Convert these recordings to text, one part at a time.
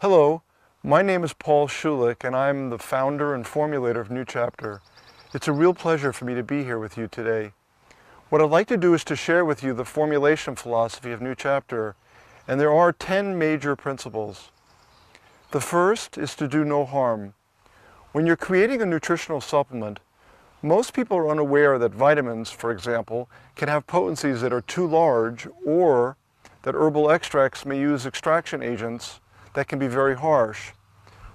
Hello, my name is Paul Schulich and I'm the founder and formulator of New Chapter. It's a real pleasure for me to be here with you today. What I'd like to do is to share with you the formulation philosophy of New Chapter, and there are 10 major principles. The first is to do no harm. When you're creating a nutritional supplement, most people are unaware that vitamins, for example, can have potencies that are too large, or that herbal extracts may use extraction agents that can be very harsh.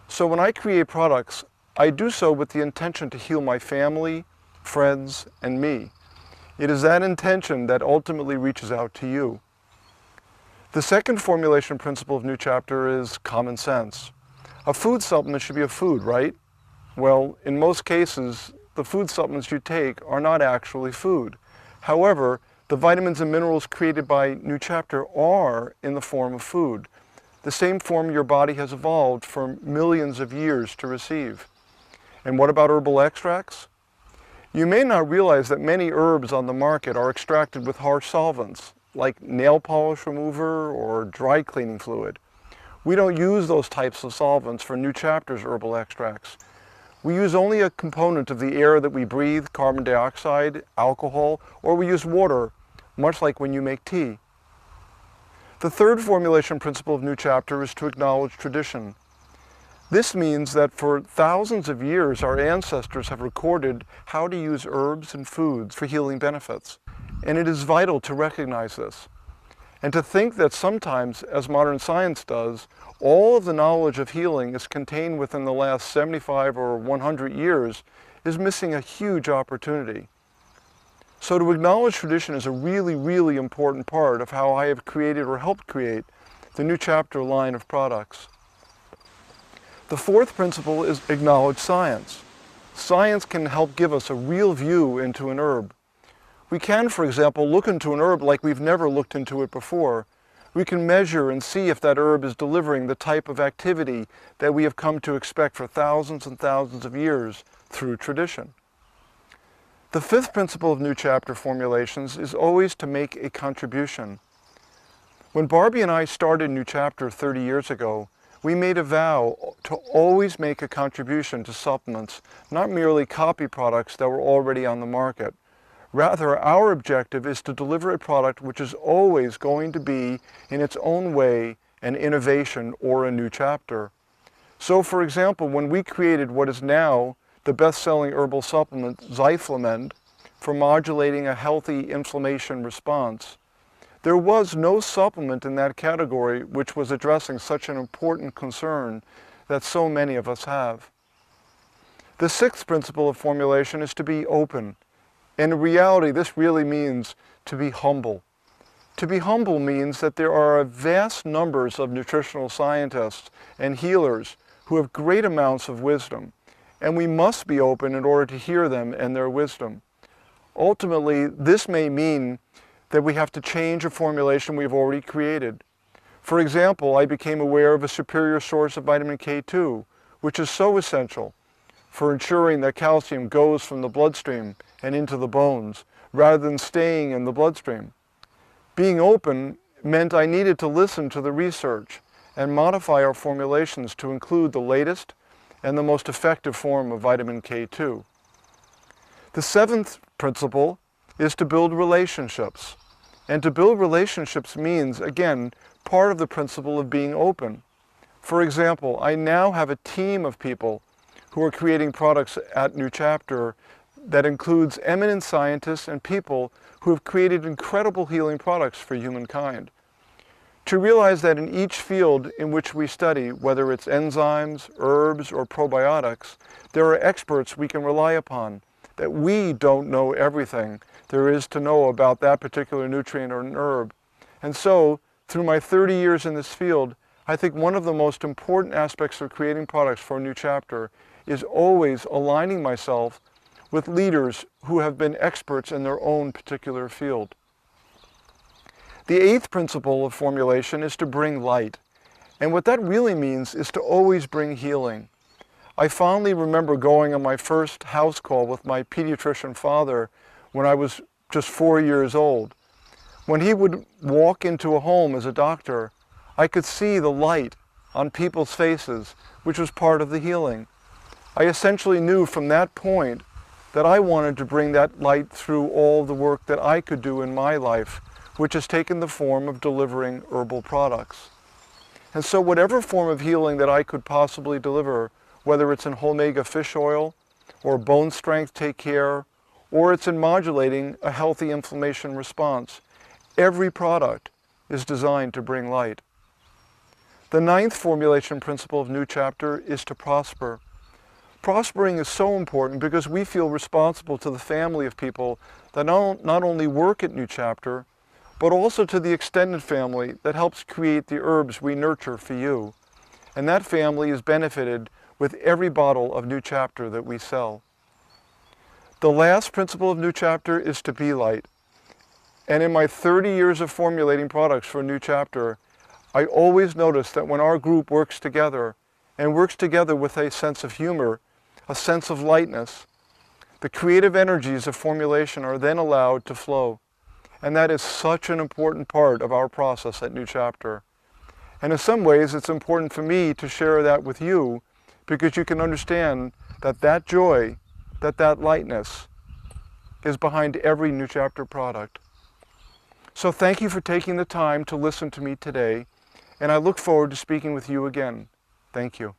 So when I create products, I do so with the intention to heal my family, friends, and me. It is that intention that ultimately reaches out to you. The second formulation principle of New Chapter is common sense. A food supplement should be a food, right? Well, in most cases, the food supplements you take are not actually food. However, the vitamins and minerals created by New Chapter are in the form of food, the same form your body has evolved for millions of years to receive. And what about herbal extracts? You may not realize that many herbs on the market are extracted with harsh solvents, like nail polish remover or dry cleaning fluid. We don't use those types of solvents for New Chapter's herbal extracts. We use only a component of the air that we breathe, carbon dioxide, alcohol, or we use water, much like when you make tea. The third formulation principle of New Chapter is to acknowledge tradition. This means that for thousands of years our ancestors have recorded how to use herbs and foods for healing benefits, and it is vital to recognize this. And to think that sometimes, as modern science does, all of the knowledge of healing is contained within the last 75 or 100 years is missing a huge opportunity. So to acknowledge tradition is a really, really important part of how I have created or helped create the New Chapter line of products. The fourth principle is acknowledge science. Science can help give us a real view into an herb. We can, for example, look into an herb like we've never looked into it before. We can measure and see if that herb is delivering the type of activity that we have come to expect for thousands and thousands of years through tradition. The fifth principle of New Chapter formulations is always to make a contribution. When Barbie and I started New Chapter 30 years ago, we made a vow to always make a contribution to supplements, not merely copy products that were already on the market. Rather, our objective is to deliver a product which is always going to be, in its own way, an innovation or a new chapter. So, for example, when we created what is now the best-selling herbal supplement, Zyflamend, for modulating a healthy inflammation response, there was no supplement in that category which was addressing such an important concern that so many of us have. The sixth principle of formulation is to be open. And in reality, this really means to be humble. To be humble means that there are vast numbers of nutritional scientists and healers who have great amounts of wisdom, and we must be open in order to hear them and their wisdom. Ultimately, this may mean that we have to change a formulation we've already created. For example, I became aware of a superior source of vitamin K2, which is so essential for ensuring that calcium goes from the bloodstream and into the bones, rather than staying in the bloodstream. Being open meant I needed to listen to the research and modify our formulations to include the latest and the most effective form of vitamin K2. The seventh principle is to build relationships. And to build relationships means, again, part of the principle of being open. For example, I now have a team of people who are creating products at New Chapter that includes eminent scientists and people who have created incredible healing products for humankind. To realize that in each field in which we study, whether it's enzymes, herbs, or probiotics, there are experts we can rely upon, that we don't know everything there is to know about that particular nutrient or an herb. And so, through my 30 years in this field, I think one of the most important aspects of creating products for a New Chapter is always aligning myself with leaders who have been experts in their own particular field. The eighth principle of formulation is to bring light. And what that really means is to always bring healing. I fondly remember going on my first house call with my pediatrician father when I was just 4 years old. When he would walk into a home as a doctor, I could see the light on people's faces, which was part of the healing. I essentially knew from that point that I wanted to bring that light through all the work that I could do in my life, which has taken the form of delivering herbal products. And so whatever form of healing that I could possibly deliver, whether it's in Omega fish oil, or bone strength take care, or it's in modulating a healthy inflammation response, every product is designed to bring light. The 9th formulation principle of New Chapter is to prosper. Prospering is so important because we feel responsible to the family of people that not only work at New Chapter, but also to the extended family that helps create the herbs we nurture for you. And that family is benefited with every bottle of New Chapter that we sell. The last principle of New Chapter is to be light. And in my 30 years of formulating products for New Chapter, I always notice that when our group works together, and works together with a sense of humor, a sense of lightness, the creative energies of formulation are then allowed to flow. And that is such an important part of our process at New Chapter. And in some ways, it's important for me to share that with you, because you can understand that that joy, that lightness is behind every New Chapter product. So thank you for taking the time to listen to me today, and I look forward to speaking with you again. Thank you.